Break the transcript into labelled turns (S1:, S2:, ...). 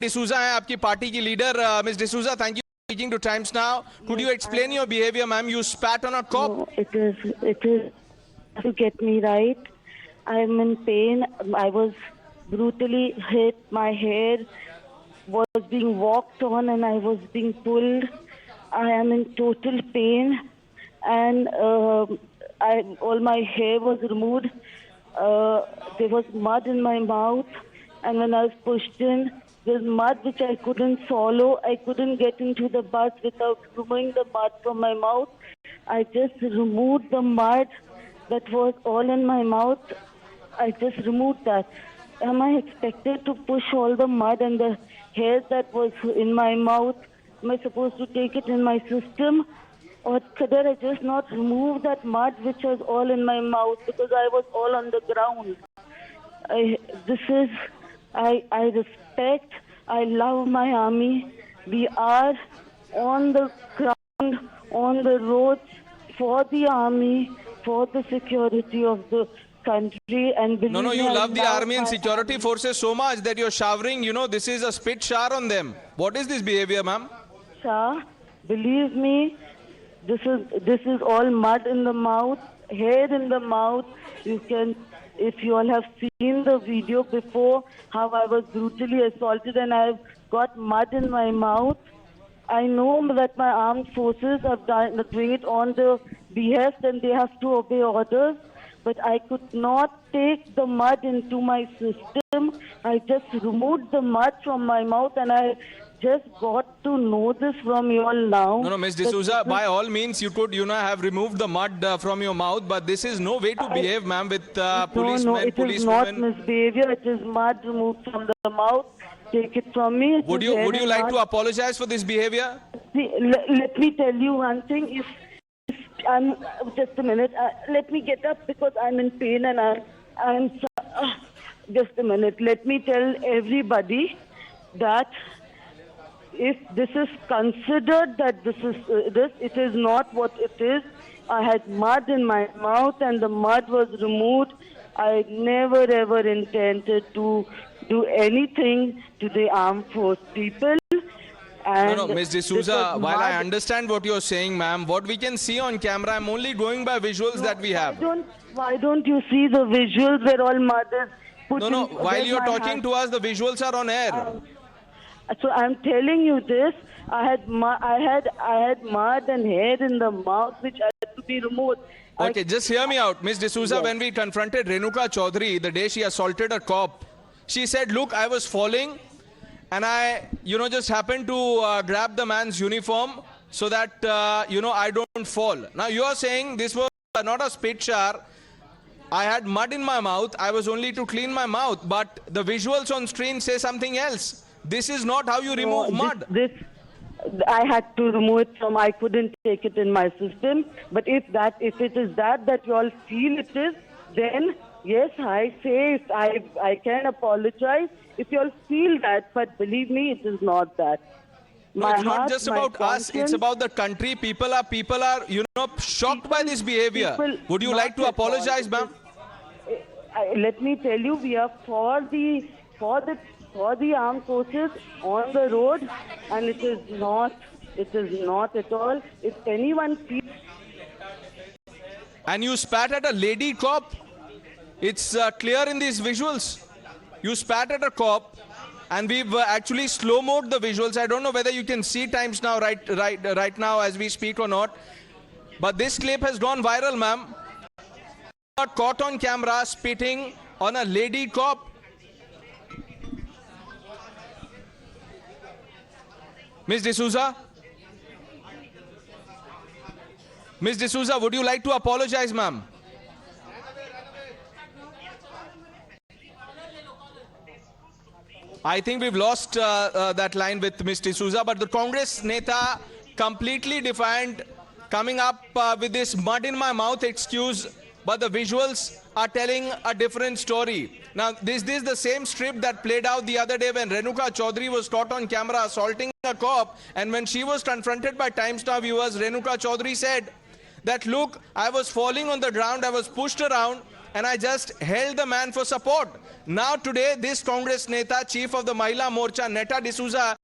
S1: D'Souza है आपकी party की leader. Miss D'Souza, thank you for speaking to Times Now. Could you explain your behavior, ma'am? You spat on a cop.
S2: No, it is to get me right. I'm in pain. I was brutally hit. My hair was being walked on and I was being pulled. I am in total pain, and all my hair was removed. There was mud in my mouth, and when I was pushed in, there's mud which I couldn't swallow. I couldn't get into the bus without removing the mud from my mouth. I just removed the mud that was all in my mouth. I just removed that. Am I expected to push all the mud and the hair that was in my mouth? Am I supposed to take it in my system? Or could I just not remove that mud which was all in my mouth because I was all on the ground? I respect, I love my army. We are on the ground, on the roads for the army, for the security of the country. And
S1: No, you love the army and security forces so much that you're showering, this is a spit shower on them. What is this behavior, ma'am?
S2: Sir, believe me, this is all mud in the mouth, hair in the mouth. You can, if you all have seen the video before, how I was brutally assaulted and I've got mud in my mouth. I know that my armed forces are doing it on the behest and they have to obey orders, but I could not take the mud into my system. I just removed the mud from my mouth, and I just got to know this from you all now.
S1: No, Miss D'Souza, by all means, you could, have removed the mud from your mouth, but this is no way to behave, ma'am, with policemen,
S2: No, it is not misbehavior. It is mud removed from the mouth. Take it from me.
S1: Would you like to apologize for this behavior?
S2: See, let me tell you one thing. If I'm just a minute. Let me get up because I'm in pain and I'm just a minute. Let me tell everybody that if this is considered that it is not what it is. I had mud in my mouth and the mud was removed. I never ever intended to do anything to the armed force people.
S1: No, Miss D'Souza, while I understand what you're saying, ma'am, what we can see on camera, I'm only going by visuals that we have.
S2: Why don't you see the visuals where all mud is put in?
S1: While you're talking to us, the visuals are on air.
S2: So I'm telling you this. I had mud and hair in the mouth which had to be removed.
S1: Okay, just hear me out. Miss D'Souza, yes. When we confronted Renuka Chaudhary the day she assaulted a cop, she said, look, I was falling and I, just happened to grab the man's uniform so that, I don't fall. Now you are saying this was not a spit shower. I had mud in my mouth. I was only to clean my mouth. But the visuals on screen say something else. This is not how you remove mud.
S2: I had to remove it from, I couldn't take it in my system. But if it is that you all feel it is, then yes, I say I can apologize if you all feel that. But believe me, it is not that.
S1: It's not just about us. It's about the country. People are, shocked by this behavior. Would you like to apologize, ma'am?
S2: Let me tell you, we are for the armed forces on the road, and it is not at all. If anyone feels...
S1: And you spat at a lady cop. It's clear in these visuals. You spat at a cop, and we've actually slow-moed the visuals. I don't know whether you can see Times Now right now as we speak or not. But this clip has gone viral, ma'am. Got caught on camera spitting on a lady cop. Miss D'Souza? Miss D'Souza, would you like to apologize, ma'am? I think we've lost that line with Miss D'Souza, but the Congress Netta completely defiant, coming up with this mud in my mouth excuse, but the visuals are telling a different story. Now, this is the same strip that played out the other day when Renuka Chaudhary was caught on camera assaulting a cop, and when she was confronted by Times Now viewers, Renuka Chaudhary said that, look, I was falling on the ground, I was pushed around, and I just held the man for support. Now today, this Congress Neta, chief of the Mahila Morcha, Netta D'Souza,